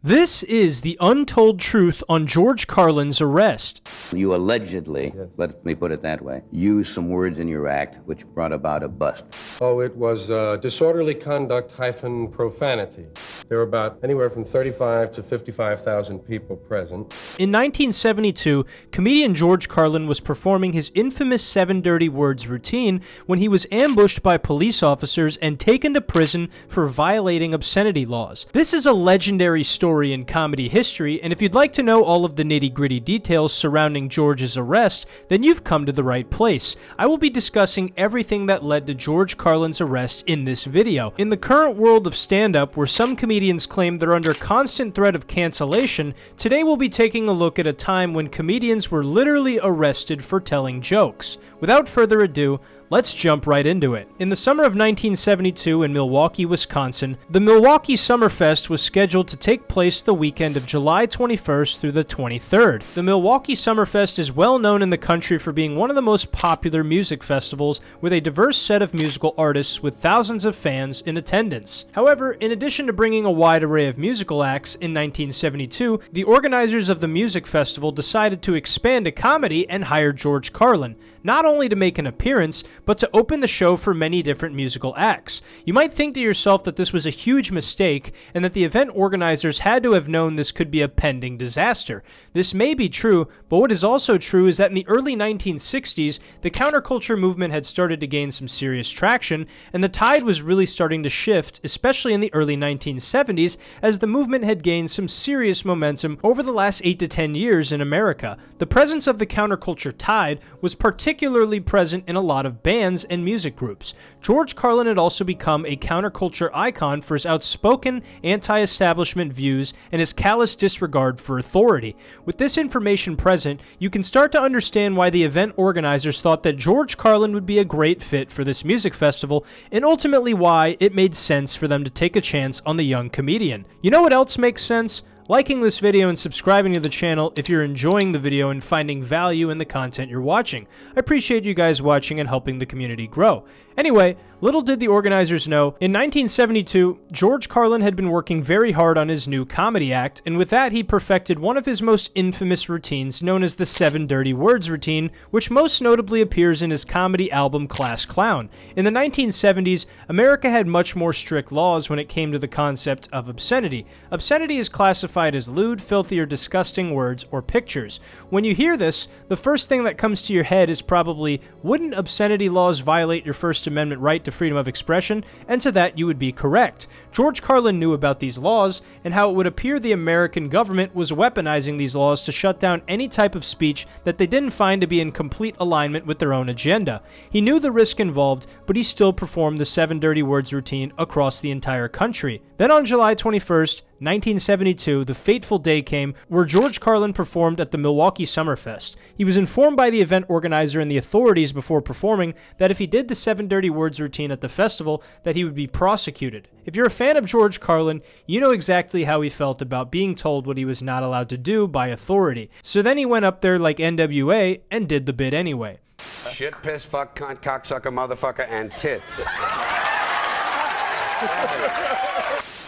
This is the untold truth on George Carlin's arrest. You allegedly, let me put it that way, used some words in your act which brought about a bust. Oh, it was disorderly conduct - profanity. There were about anywhere from 35 to 55,000 people present. In 1972, comedian George Carlin was performing his infamous 7 dirty words routine when he was ambushed by police officers and taken to prison for violating obscenity laws. This is a legendary story in comedy history, and if you'd like to know all of the nitty-gritty details surrounding George's arrest, then you've come to the right place. I will be discussing everything that led to George Carlin's arrest in this video. In the current world of stand-up, where some comedians claim they're under constant threat of cancellation, today we'll be taking a look at a time when comedians were literally arrested for telling jokes. Without further ado, let's jump right into it. In the summer of 1972 in Milwaukee, Wisconsin, the Milwaukee Summerfest was scheduled to take place the weekend of July 21st through the 23rd. The Milwaukee Summerfest is well known in the country for being one of the most popular music festivals with a diverse set of musical artists with thousands of fans in attendance. However, in addition to bringing a wide array of musical acts in 1972, the organizers of the music festival decided to expand to comedy and hired George Carlin, not only to make an appearance, but to open the show for many different musical acts. You might think to yourself that this was a huge mistake, and that the event organizers had to have known this could be a pending disaster. This may be true, but what is also true is that in the early 1960s, the counterculture movement had started to gain some serious traction, and the tide was really starting to shift, especially in the early 1970s, as the movement had gained some serious momentum over the last 8 to 10 years in America. The presence of the counterculture tide was particularly present in a lot of bands and music groups. George Carlin had also become a counterculture icon for his outspoken anti-establishment views and his callous disregard for authority. With this information present, you can start to understand why the event organizers thought that George Carlin would be a great fit for this music festival, and ultimately why it made sense for them to take a chance on the young comedian. You know what else makes sense? Liking this video and subscribing to the channel if you're enjoying the video and finding value in the content you're watching. I appreciate you guys watching and helping the community grow. Anyway, little did the organizers know, in 1972, George Carlin had been working very hard on his new comedy act, and with that he perfected one of his most infamous routines known as the 7 dirty words routine, which most notably appears in his comedy album Class Clown. In the 1970s, America had much more strict laws when it came to the concept of obscenity. Obscenity is classified as lewd, filthy, or disgusting words or pictures. When you hear this, the first thing that comes to your head is probably, wouldn't obscenity laws violate your First Amendment right to freedom of expression? And to that you would be correct. George Carlin knew about these laws and how it would appear the American government was weaponizing these laws to shut down any type of speech that they didn't find to be in complete alignment with their own agenda. He knew the risk involved, but he still performed the 7 dirty words routine across the entire country. Then on July 21st, 1972, the fateful day came where George Carlin performed at the Milwaukee Summerfest. He was informed by the event organizer and the authorities before performing that if he did the 7 dirty words routine at the festival, that he would be prosecuted. If you're a fan of George Carlin, you know exactly how he felt about being told what he was not allowed to do by authority. So then he went up there like NWA and did the bit anyway. Shit, piss, fuck, cunt, cocksucker, motherfucker, and tits.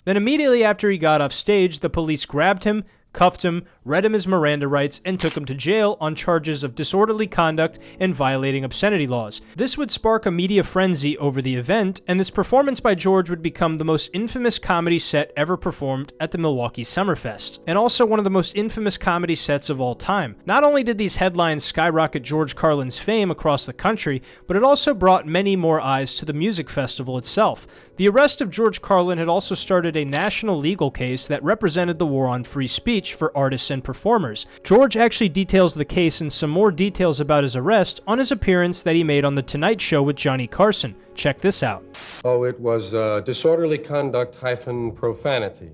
Then immediately after he got off stage, the police grabbed him, cuffed him, read him his Miranda rights, and took him to jail on charges of disorderly conduct and violating obscenity laws. This would spark a media frenzy over the event, and this performance by George would become the most infamous comedy set ever performed at the Milwaukee Summerfest, and also one of the most infamous comedy sets of all time. Not only did these headlines skyrocket George Carlin's fame across the country, but it also brought many more eyes to the music festival itself. The arrest of George Carlin had also started a national legal case that represented the war on free speech for artists and performers. George actually details the case and some more details about his arrest on his appearance that he made on The Tonight Show with Johnny Carson. Check this out. Oh, it was disorderly conduct - profanity,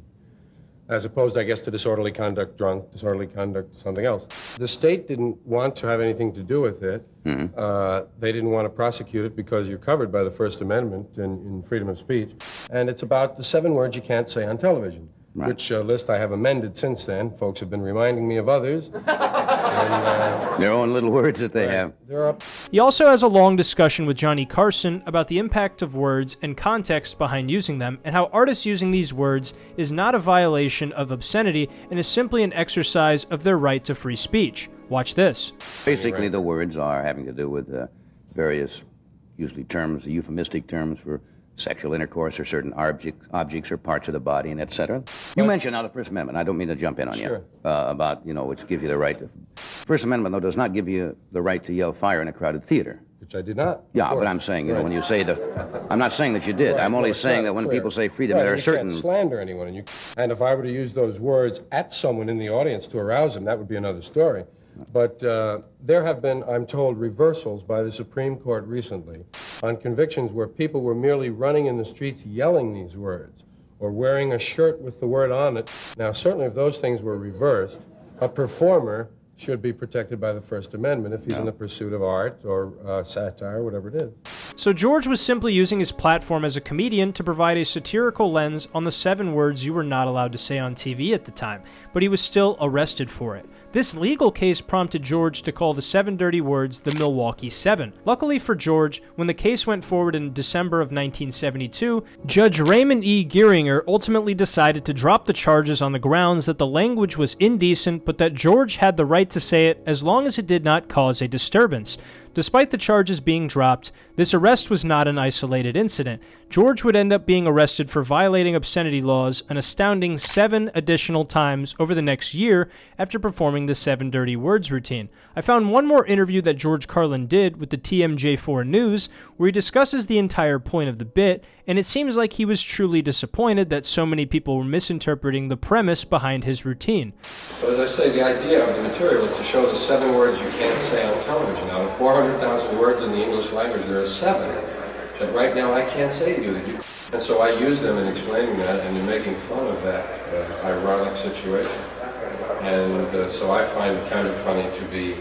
as opposed, I guess, to disorderly conduct drunk, disorderly conduct something else. The state didn't want to have anything to do with it. They didn't want to prosecute it because you're covered by the First Amendment in freedom of speech. And it's about the 7 words you can't say on television. Right. Which list I have amended since then. Folks have been reminding me of others. Their own little words that they have. There are He also has a long discussion with Johnny Carson about the impact of words and context behind using them, and how artists using these words is not a violation of obscenity and is simply an exercise of their right to free speech. Watch this. Basically, the words are having to do with various, usually terms, euphemistic terms for sexual intercourse or certain objects or parts of the body, and etc. You mentioned now the First Amendment. I don't mean to jump in on you about, which gives you the right to. First Amendment, though, does not give you the right to yell fire in a crowded theater. which I did not. Yeah, but I'm saying, when you say I'm not saying that you did. I'm only saying that when people say freedom, there are certain. You can't slander anyone, and if I were to use those words at someone in the audience to arouse them, that would be another story. But there have been, I'm told, reversals by the Supreme Court recently on convictions where people were merely running in the streets yelling these words or wearing a shirt with the word on it. Now, certainly if those things were reversed, a performer should be protected by the First Amendment if he's in the pursuit of art or satire, whatever it is. So George was simply using his platform as a comedian to provide a satirical lens on the 7 words you were not allowed to say on TV at the time, but he was still arrested for it. This legal case prompted George to call the 7 dirty words the Milwaukee 7. Luckily for George, when the case went forward in December of 1972, Judge Raymond E. Geiringer ultimately decided to drop the charges on the grounds that the language was indecent, but that George had the right to say it as long as it did not cause a disturbance. Despite the charges being dropped, this arrest was not an isolated incident. George would end up being arrested for violating obscenity laws an astounding 7 additional times over the next year after performing the 7 dirty words routine. I found one more interview that George Carlin did with the TMJ4 News where he discusses the entire point of the bit, and it seems like he was truly disappointed that so many people were misinterpreting the premise behind his routine. So as I say, the idea of the material is to show the 7 words you can't say on television. Out of 400,000 words in the English language, there are 7 that right now I can't say to you that you. And so I use them in explaining that and in making fun of that ironic situation. And so I find it kind of funny to be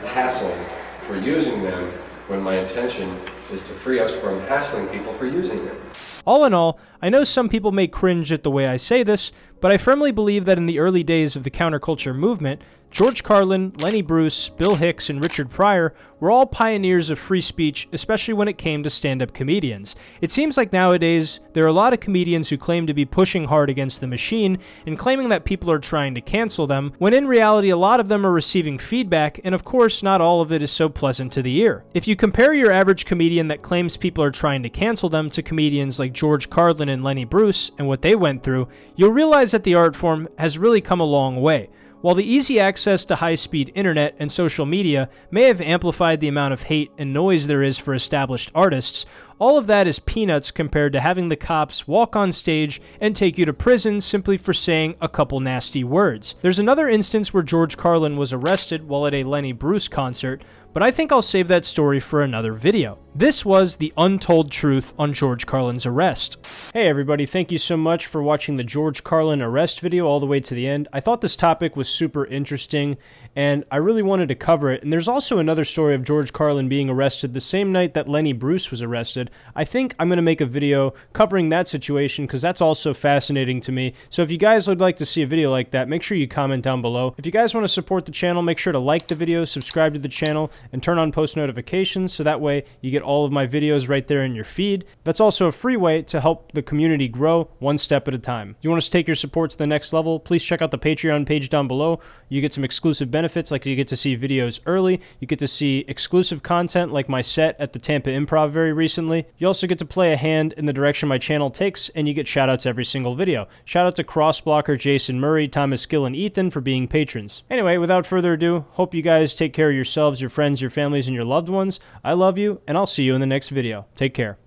hassled for using them when my intention is to free us from hassling people for using them. All in all, I know some people may cringe at the way I say this, but I firmly believe that in the early days of the counterculture movement, George Carlin, Lenny Bruce, Bill Hicks, and Richard Pryor were all pioneers of free speech, especially when it came to stand-up comedians. It seems like nowadays, there are a lot of comedians who claim to be pushing hard against the machine and claiming that people are trying to cancel them, when in reality a lot of them are receiving feedback, and of course not all of it is so pleasant to the ear. If you compare your average comedian that claims people are trying to cancel them to comedians like George Carlin and Lenny Bruce and what they went through, you'll realize that the art form has really come a long way. While the easy access to high-speed internet and social media may have amplified the amount of hate and noise there is for established artists, all of that is peanuts compared to having the cops walk on stage and take you to prison simply for saying a couple nasty words. There's another instance where George Carlin was arrested while at a Lenny Bruce concert, but I think I'll save that story for another video. This was the untold truth on George Carlin's arrest. Hey everybody, thank you so much for watching the George Carlin arrest video all the way to the end. I thought this topic was super interesting, and I really wanted to cover it. And there's also another story of George Carlin being arrested the same night that Lenny Bruce was arrested. I think I'm going to make a video covering that situation because that's also fascinating to me. So if you guys would like to see a video like that, make sure you comment down below. If you guys want to support the channel, make sure to like the video, subscribe to the channel, and turn on post notifications so that way you get all of my videos right there in your feed. That's also a free way to help the community grow one step at a time. If you want us to take your support to the next level, please check out the Patreon page down below. You get some exclusive benefits, like you get to see videos early, you get to see exclusive content like my set at the Tampa Improv very recently. You also get to play a hand in the direction my channel takes, and you get shoutouts every single video. Shout out to Crossblocker, Jason Murray, Thomas Gill, and Ethan for being patrons. Anyway, without further ado, hope you guys take care of yourselves, your friends, your families, and your loved ones. I love you, and I'll see you in the next video. Take care.